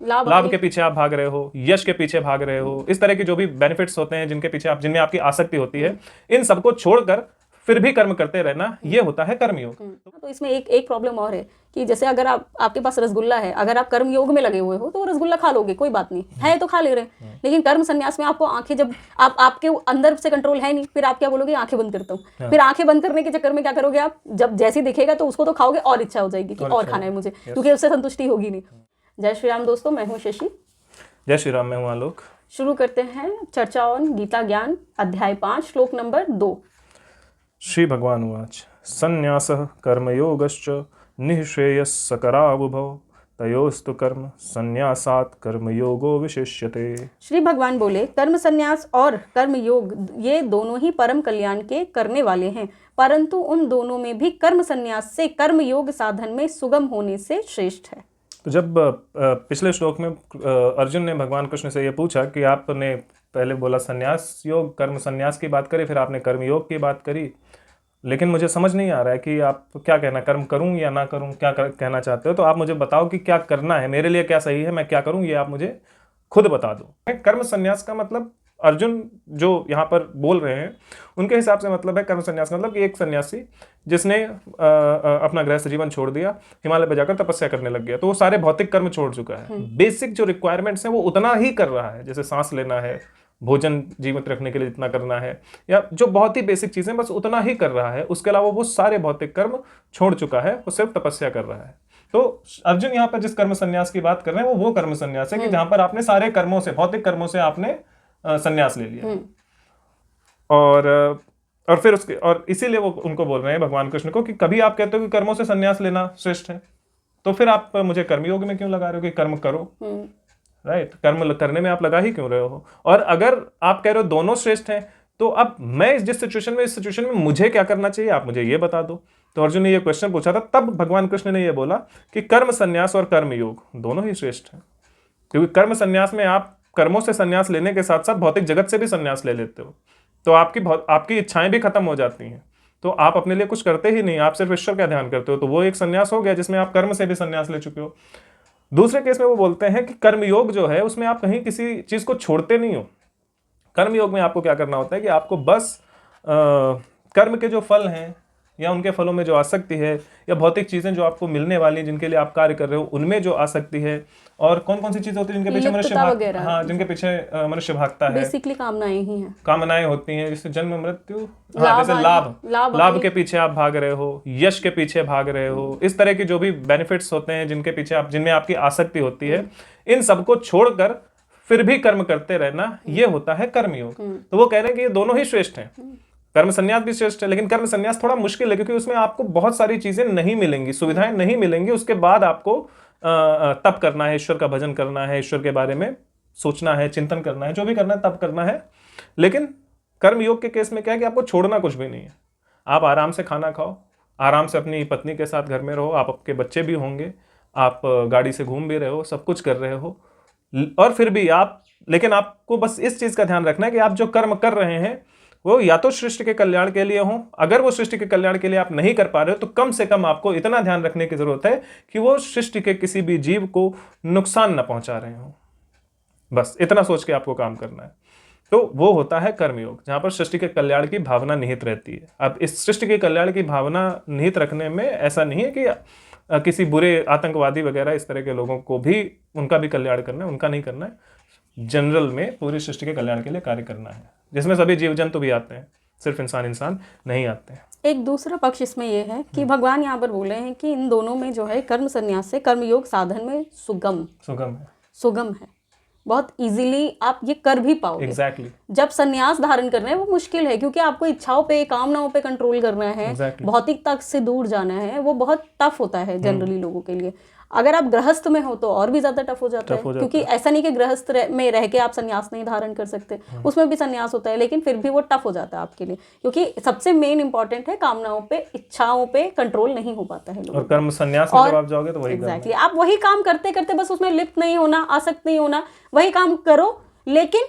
लाभ के पीछे आप भाग रहे हो, यश के पीछे भाग रहे हो, इस तरह के जो भी बेनिफिट्स होते हैं जिनके पीछे आप, जिनमें आपकी आसक्ति होती है, इन सबको छोड़कर फिर भी कर्म करते रहना, ये होता है कर्मयोग। तो इसमें एक प्रॉब्लम और है कि जैसे अगर आपके पास रसगुल्ला है, अगर आप कर्म योग में लगे हुए हो तो वो रसगुल्ला खा लोगे, कोई बात नहीं है, तो खा ले रहे हैं। लेकिन कर्म संन्यास में आपको आंखें, जब आपके अंदर से कंट्रोल है नहीं, फिर आप क्या बोलोगे, आंखें बंद करता हूँ। फिर आंखें बंद करने के चक्कर में क्या करोगे आप, जब जैसे दिखेगा तो उसको तो खाओगे और इच्छा हो जाएगी कि और खाना है मुझे, क्योंकि उससे संतुष्टि होगी नहीं। जय श्री राम दोस्तों, मैं हूँ शशि। जय श्री राम, मैं हूँ आलोक। शुरू करते हैं चर्चा ऑन गीता ज्ञान अध्याय 5 श्लोक नंबर 2। श्री भगवान उवाच संन्यासः कर्मयोगश्च निःश्रेयस्करावुभौ तयोस्तु कर्म संन्यासात् कर्मयोगो विशिष्यते। श्री भगवान बोले, कर्म संन्यास और कर्म योग ये दोनों ही परम कल्याण के करने वाले हैं, परंतु उन दोनों में भी कर्म संन्यास से कर्म योग साधन में सुगम होने से श्रेष्ठ है। तो जब पिछले श्लोक में अर्जुन ने भगवान कृष्ण से ये पूछा कि आपने पहले बोला संन्यास योग, कर्म संन्यास की बात करी, फिर आपने कर्म योग की बात करी, लेकिन मुझे समझ नहीं आ रहा है कि आप क्या कहना, कर्म करूं या ना करूं, क्या कहना चाहते हो। तो आप मुझे बताओ कि क्या करना है, मेरे लिए क्या सही है, मैं क्या करूं, ये आप मुझे खुद बता दो। कर्म संन्यास का मतलब अर्जुन जो यहाँ पर बोल रहे हैं उनके हिसाब से मतलब है कर्म संन्यास का मतलब कि एक सन्यासी जिसने अपना गृहस्थ जीवन छोड़ दिया, हिमालय पर जाकर तपस्या करने लग गया, तो वो सारे भौतिक कर्म छोड़ चुका है। बेसिक जो रिक्वायरमेंट्स हैं वो उतना ही कर रहा है, जैसे सांस लेना है, भोजन जीवित रखने के लिए जितना करना है, या जो बहुत ही बेसिक चीजें बस उतना ही कर रहा है। उसके अलावा वो सारे भौतिक कर्म छोड़ चुका है, वो सिर्फ तपस्या कर रहा है। तो अर्जुन यहाँ पर जिस कर्म संन्यास की बात कर रहे हैं वो कर्म संन्यास है कि जहां पर आपने सारे कर्मों से, भौतिक कर्मों से आपने संन्यास ले लिया। और फिर उसके, और इसीलिए वो उनको बोल रहे हैं भगवान कृष्ण को कि कभी आप कहते हो कि कर्मों से संन्यास लेना श्रेष्ठ है, तो फिर आप मुझे कर्मयोग में क्यों लगा रहे हो कि कर्म करो, राइट? कर्म करने में आप लगा ही क्यों रहे हो? और अगर आप कह रहे हो दोनों श्रेष्ठ हैं, तो अब मैं जिस सिचुएशन में, इस सिचुएशन में मुझे क्या करना चाहिए, आप मुझे ये बता दो। तो अर्जुन ने ये क्वेश्चन पूछा था, तब भगवान कृष्ण ने ये बोला कि कर्म संन्यास और कर्म योग दोनों ही श्रेष्ठ हैं, क्योंकि कर्म संन्यास में आप कर्मों से संन्यास लेने के साथ साथ भौतिक जगत से भी संन्यास ले लेते हो, तो आपकी इच्छाएं भी खत्म हो जाती हैं, तो आप अपने लिए कुछ करते ही नहीं, आप सिर्फ ईश्वर का ध्यान करते हो। तो वो एक संन्यास हो गया जिसमें आप कर्म से भी संन्यास ले चुके हो। दूसरे केस में वो बोलते हैं कि कर्मयोग जो है उसमें आप कहीं किसी चीज को छोड़ते नहीं हो। कर्मयोग में आपको क्या करना होता है कि आपको बस कर्म के जो फल हैं या उनके फलों में जो आसक्ति है, या भौतिक चीजें जो आपको मिलने वाली हैं जिनके लिए आप कार्य कर रहे हो उनमें जो आसक्ति है, और कौन कौन सी चीजें होती हैं जिनके पीछे मनुष्य जिनके पीछे मनुष्य भागता है, बेसिकली कामनाएं ही हैं, कामनाएं होती हैं, जैसे जन्म मृत्यु, जैसे लाभ के पीछे आप भाग रहे हो, यश के पीछे भाग रहे हो, इस तरह के जो भी बेनिफिट्स होते हैं जिनके पीछे आप, जिनमें आपकी आसक्ति होती है, इन सबको छोड़कर फिर भी कर्म करते रहना, ये होता है कर्मयोग। तो वो कह रहे हैं कि ये दोनों ही श्रेष्ठ हैं, कर्म संन्यास भी श्रेष्ठ है, लेकिन कर्म संन्यास थोड़ा मुश्किल है क्योंकि उसमें आपको बहुत सारी चीजें नहीं मिलेंगी, सुविधाएं नहीं मिलेंगी। उसके बाद आपको तप करना है, ईश्वर का भजन करना है, ईश्वर के बारे में सोचना है, चिंतन करना है, जो भी करना है तप करना है। लेकिन कर्म योग के केस में क्या है कि आपको छोड़ना कुछ भी नहीं है। आप आराम से खाना खाओ, आराम से अपनी पत्नी के साथ घर में रहो, आप आपके बच्चे भी होंगे, आप गाड़ी से घूम भी रहे हो, सब कुछ कर रहे हो, और फिर भी लेकिन आपको बस इस चीज का ध्यान रखना है कि आप जो कर्म कर रहे हैं वो या तो सृष्टि के कल्याण के लिए हो। अगर वो सृष्टि के कल्याण के लिए आप नहीं कर पा रहे हो तो कम से कम आपको इतना ध्यान रखने की जरूरत है कि वो सृष्टि के किसी भी जीव को नुकसान न पहुंचा रहे हो। बस इतना सोच के आपको काम करना है। तो वो होता है कर्मयोग, जहां पर सृष्टि के कल्याण की भावना निहित रहती है। अब इस सृष्टि के कल्याण की भावना निहित रखने में ऐसा नहीं है कि किसी बुरे आतंकवादी वगैरह इस तरह के लोगों को भी, उनका भी कल्याण करना है, उनका नहीं करना है। जनरल में पूरी सृष्टि के कल्याण के लिए कार्य करना है, जिसमें सभी जीव जंतु भी आते हैं, सिर्फ इंसान नहीं आते हैं। एक दूसरा पक्ष इसमें यह है कि भगवान यहाँ पर बोले हैं कि इन दोनों में जो है कर्म संन्यास से कर्मयोग साधन में सुगम है, बहुत इजीली आप ये कर भी पाओगे। Exactly. जब संन्यास धारण करना है वो मुश्किल है, क्योंकि आपको इच्छाओं पे, कामनाओं पे कंट्रोल करना है, भौतिक तक से दूर जाना है, वो बहुत टफ होता है जनरली लोगों के लिए। अगर आप गृहस्थ में हो तो और भी ज्यादा टफ हो जाता है, क्योंकि ऐसा नहीं कि गृहस्थ में रह के आप संन्यास नहीं धारण कर सकते, उसमें भी संन्यास होता है, लेकिन फिर भी वो टफ हो जाता है आपके लिए, क्योंकि सबसे मेन इंपॉर्टेंट है कामनाओं पे, इच्छाओं पे कंट्रोल नहीं हो पाता है लोगों। और कर्म संन्यास में जब आप जाओगे तो वही एग्जैक्टली आप वही काम करते करते बस उसमें लिप्त नहीं होना, आसक्त नहीं होना, वही काम करो, लेकिन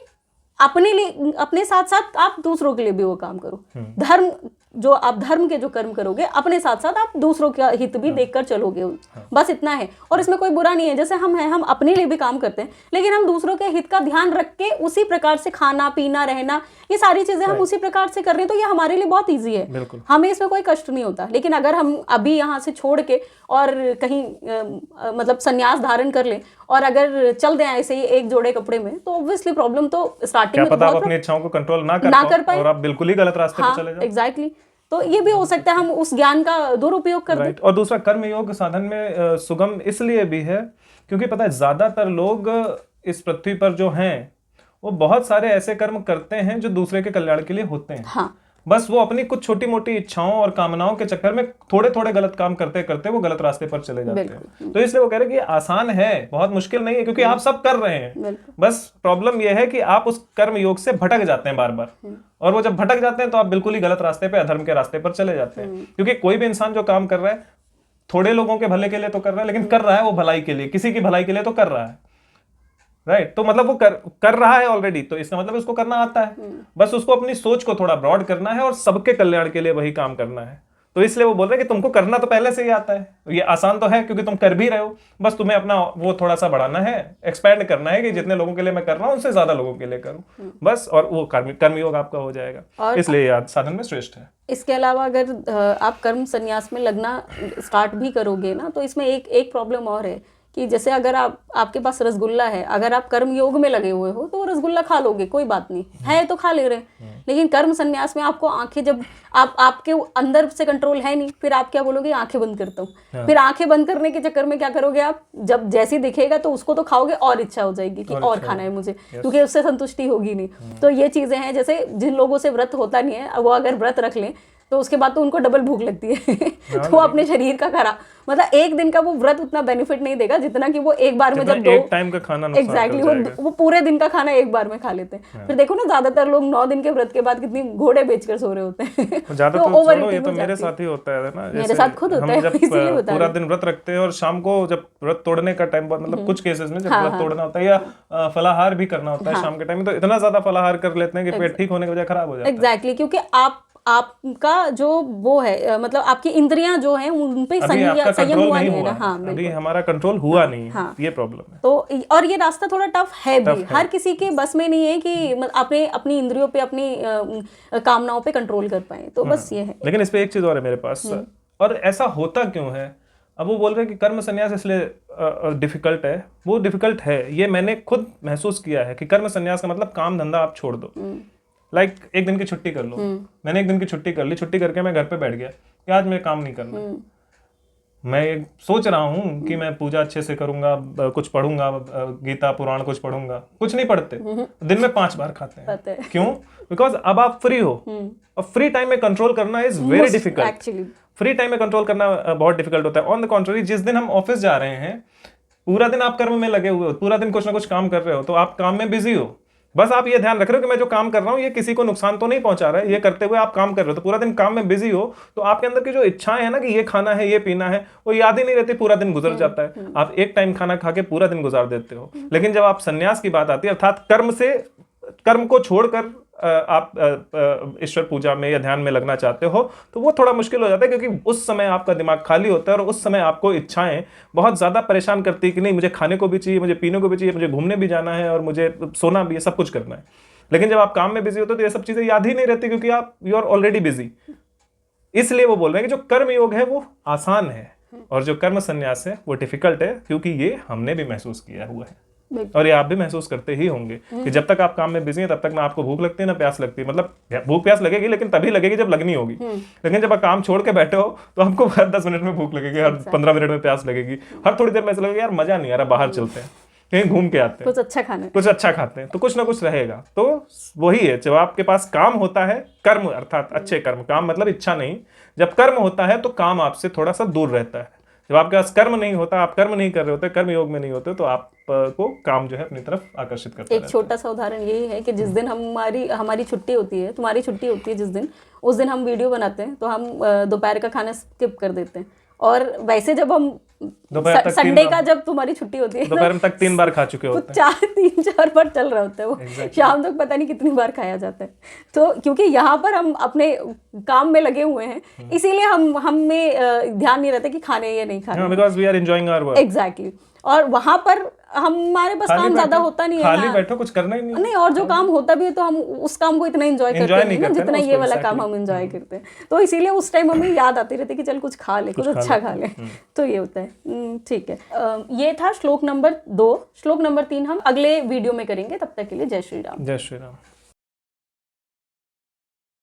अपने लिए, अपने साथ साथ आप दूसरों के लिए भी वो काम करो। धर्म जो आप धर्म के जो कर्म करोगे, अपने साथ साथ आप दूसरों का हित भी देखकर चलोगे। बस इतना है, और इसमें कोई बुरा नहीं है। जैसे हम हैं, हम अपने लिए भी काम करते हैं, लेकिन हम दूसरों के हित का ध्यान रख के उसी प्रकार से खाना पीना रहना, ये सारी चीजें हम उसी प्रकार से कर रहे हैं, तो ये हमारे लिए बहुत ईजी है, हमें इसमें कोई कष्ट नहीं होता। लेकिन अगर हम अभी यहाँ से छोड़ के और कहीं मतलब संन्यास धारण कर ले और अगर चल दें ऐसे ही एक जोड़े कपड़े में, तो ऑब्वियसली प्रॉब्लम तो स्टार्टिंग में आप अपनी इच्छाओं को कंट्रोल ना कर पाए और आप बिल्कुल ही गलत रास्ते पे चले जाओ। एग्जैक्टली, तो ये भी हो सकता है हम उस ज्ञान का दुरुपयोग कर दें। और दूसरा, कर्म योग साधन में सुगम इसलिए भी है क्योंकि पता है ज्यादातर लोग इस पृथ्वी पर जो हैं वो बहुत सारे ऐसे कर्म करते हैं जो दूसरे के कल्याण के लिए होते हैं। हाँ। बस वो अपनी कुछ छोटी मोटी इच्छाओं और कामनाओं के चक्कर में थोड़े थोड़े गलत काम करते करते वो गलत रास्ते पर चले जाते हैं। तो इसलिए वो कह रहे हैं कि आसान है, बहुत मुश्किल नहीं है, क्योंकि आप सब कर रहे हैं। बस प्रॉब्लम ये है कि आप उस कर्म योग से भटक जाते हैं बार बार, और वो जब भटक जाते हैं तो आप बिल्कुल ही गलत रास्ते पे, अधर्म के रास्ते पर चले जाते हैं। क्योंकि कोई भी इंसान जो काम कर रहा है थोड़े लोगों के भले के लिए तो कर रहा है, लेकिन कर रहा है वो भलाई के लिए, किसी की भलाई के लिए तो कर रहा है, राइट। तो मतलब वो कर रहा है ऑलरेडी, तो इसका मतलब उसको करना आता है। बस उसको अपनी सोच को थोड़ा ब्रॉड करना है और सबके कल्याण के लिए वही काम करना है। तो इसलिए वो बोल रहे हैं कि तुमको करना तो पहले से ही आता है, ये आसान तो है क्योंकि तुम कर भी रहे हो, बस तुम्हें अपना वो थोड़ा सा बढ़ाना है, एक्सपैंड करना है कि जितने लोगों के लिए मैं कर रहा हूँ उनसे ज्यादा लोगों के लिए करूँ, बस। और वो कर्मयोग आपका हो जाएगा, इसलिए याद साधन में श्रेष्ठ है। इसके अलावा अगर आप कर्म संन्यास में लगना स्टार्ट भी करोगे ना, तो इसमें एक प्रॉब्लम और है कि जैसे अगर आपके पास रसगुल्ला है, अगर आप कर्म योग में लगे हुए हो तो रसगुल्ला खा लोगे, कोई बात नहीं है, तो खा ले रहे हैं। लेकिन कर्म संन्यास में आपको आंखें, जब आपके अंदर से कंट्रोल है नहीं, फिर आप क्या बोलोगे, आंखें बंद करता हूँ। फिर आंखें बंद करने के चक्कर में क्या करोगे आप, जब जैसी दिखेगा तो उसको तो खाओगे और इच्छा हो जाएगी कि और खाना है मुझे, क्योंकि उससे संतुष्टि होगी नहीं। तो ये चीजें हैं, जैसे जिन लोगों से व्रत होता नहीं है, वो अगर व्रत रख लें तो उसके बाद तो उनको डबल भूख लगती है तो वो अपने शरीर का खरा, मतलब एक दिन का वो व्रत उतना बेनिफिट नहीं देगा जितना कि वो एक बार में जब एक टाइम का खाना एग्जैक्टली वो पूरे दिन का खाना एक बार में खा लेते हैं। फिर देखो ना, ज्यादातर लोग 9 दिन के व्रत के बाद कितनी घोड़े बेचकर सो रहे होते हैं। तो ओवर ईटिंग, ये तो मेरे साथ ही होता है ना, मेरे साथ खुद होता है, इसीलिए होता है। पूरा दिन व्रत रखते हैं और शाम को जब व्रत तोड़ने का टाइम, मतलब कुछ केसेस में जब व्रत तोड़ना होता है या फलाहार भी करना होता है शाम के टाइम में, तो इतना ज्यादा फलाहार कर लेते हैं कि पेट ठीक होने के बजाय खराब हो जाता है। एग्जैक्टली, क्योंकि आपका जो वो है, मतलब आपकी इंद्रियां जो हैं उन पे संयम हुआ नहीं है ना। हाँ, अभी हमारा कंट्रोल हुआ नहीं है, ये प्रॉब्लम है। तो और ये रास्ता थोड़ा टफ है भी, हर किसी के बस में नहीं है कि आपने अपनी इंद्रियों पे, अपनी कामनाओं पे कंट्रोल कर पाए, तो बस ये है। लेकिन इस पे एक चीज और है मेरे पास, और ऐसा होता क्यों है? अब वो बोल रहे हैं कि कर्म संन्यास इसलिए डिफिकल्ट है, वो डिफिकल्ट है, ये मैंने खुद महसूस किया है कि कर्म संन्यास का मतलब काम धंधा आप छोड़ दो। एक दिन की छुट्टी कर लो। मैंने एक दिन की छुट्टी कर ली, छुट्टी करके मैं घर पे बैठ गया कि आज मैं काम नहीं करना। मैं सोच रहा हूँ कि मैं पूजा अच्छे से करूंगा, कुछ पढ़ूंगा, गीता पुराण कुछ पढ़ूंगा, कुछ नहीं पढ़ते, दिन में 5 बार खाते हैं। क्यों? बिकॉज अब आप फ्री हो, और फ्री टाइम में कंट्रोल करना is very difficult. Free time में कंट्रोल करना बहुत डिफिकल्ट होता है। ऑन द कॉन्ट्ररी, जिस दिन हम ऑफिस जा रहे हैं, पूरा दिन आप कर्म में लगे हुए हो, पूरा दिन कुछ ना कुछ काम कर रहे हो, तो आप काम में बिजी हो। बस आप ये ध्यान रख रहे हो कि मैं जो काम कर रहा हूँ ये किसी को नुकसान तो नहीं पहुंचा रहा है, ये करते हुए आप काम कर रहे हो, तो पूरा दिन काम में बिजी हो, तो आपके अंदर की जो इच्छाएं है ना कि ये खाना है, ये पीना है, वो याद ही नहीं रहती, पूरा दिन गुजर जाता है। आप एक टाइम खाना खा के पूरा दिन गुजार देते हो। लेकिन जब आप संन्यास की बात आती है, अर्थात कर्म को छोड़कर आप ईश्वर पूजा में या ध्यान में लगना चाहते हो, तो वो थोड़ा मुश्किल हो जाता है, क्योंकि उस समय आपका दिमाग खाली होता है और उस समय आपको इच्छाएं बहुत ज्यादा परेशान करती है कि नहीं, मुझे खाने को भी चाहिए, मुझे पीने को भी चाहिए, मुझे घूमने भी जाना है और मुझे सोना भी है, सब कुछ करना है। लेकिन जब आप काम में बिजी होते हो तो ये सब चीजें याद ही नहीं रहती, क्योंकि आप यू आर ऑलरेडी बिजी। इसलिए वो बोल रहे हैं कि जो कर्म योग है वो आसान है और जो कर्म संन्यास है वो डिफिकल्ट है, क्योंकि ये हमने भी महसूस किया हुआ है और ये आप भी महसूस करते ही होंगे कि जब तक आप काम में बिजी हैं तब तक ना आपको भूख लगती है ना प्यास लगती है। मतलब भूख प्यास लगेगी, लेकिन तभी लगेगी जब लगनी होगी। लेकिन जब आप काम छोड़ के बैठे हो तो आपको हर 10 मिनट में भूख लगेगी, हर 15 मिनट में प्यास लगेगी, हर थोड़ी देर में ऐसा लगेगा यार मजा नहीं आ रहा, बाहर चलते हैं, कहीं घूम के आते हैं, कुछ अच्छा खाते हैं, तो कुछ ना कुछ रहेगा। तो वही है, जब आपके पास काम होता है, कर्म अर्थात अच्छे कर्म, काम मतलब इच्छा नहीं, जब कर्म होता है तो काम आपसे थोड़ा सा दूर रहता है। जब आपके पास कर्म नहीं होता, आप कर्म नहीं कर रहे होते, कर्म योग में नहीं होते, तो आपको काम जो है अपनी तरफ आकर्षित करता है। एक छोटा सा उदाहरण यही है कि जिस दिन हमारी छुट्टी होती है, तुम्हारी छुट्टी होती है जिस दिन, उस दिन हम वीडियो बनाते हैं तो हम दोपहर का खाना स्किप कर देते हैं और वैसे जब हम दोपहर तक संडे का जब तुम्हारी छुट्टी होती है दोपहर में तक 3 बार खा चुके होते हैं, 3-4 बार चल रहा होता है वो, शाम तक पता नहीं कितनी बार खाया जाता है। तो क्योंकि यहाँ पर हम अपने काम में लगे हुए हैं, इसीलिए हमें ध्यान नहीं रहता कि खाने या नहीं खाने, because we are enjoying our work. Exactly. और वहां पर हमारे पास काम ज्यादा होता नहीं है, खाली बैठो, कुछ करना ही नहीं। और जो काम होता भी है तो हम उस काम को इतना एंजॉय करते नहीं ना जितना ये वाला काम हम एंजॉय करते हैं। तो इसीलिए उस टाइम हमें याद आती रहती है कि चल कुछ खा ले, कुछ अच्छा खा ले। तो ये होता है। ठीक है, ये था श्लोक नंबर 2। श्लोक नंबर 3 हम अगले वीडियो में करेंगे। तब तक के लिए जय श्री राम। जय श्री राम।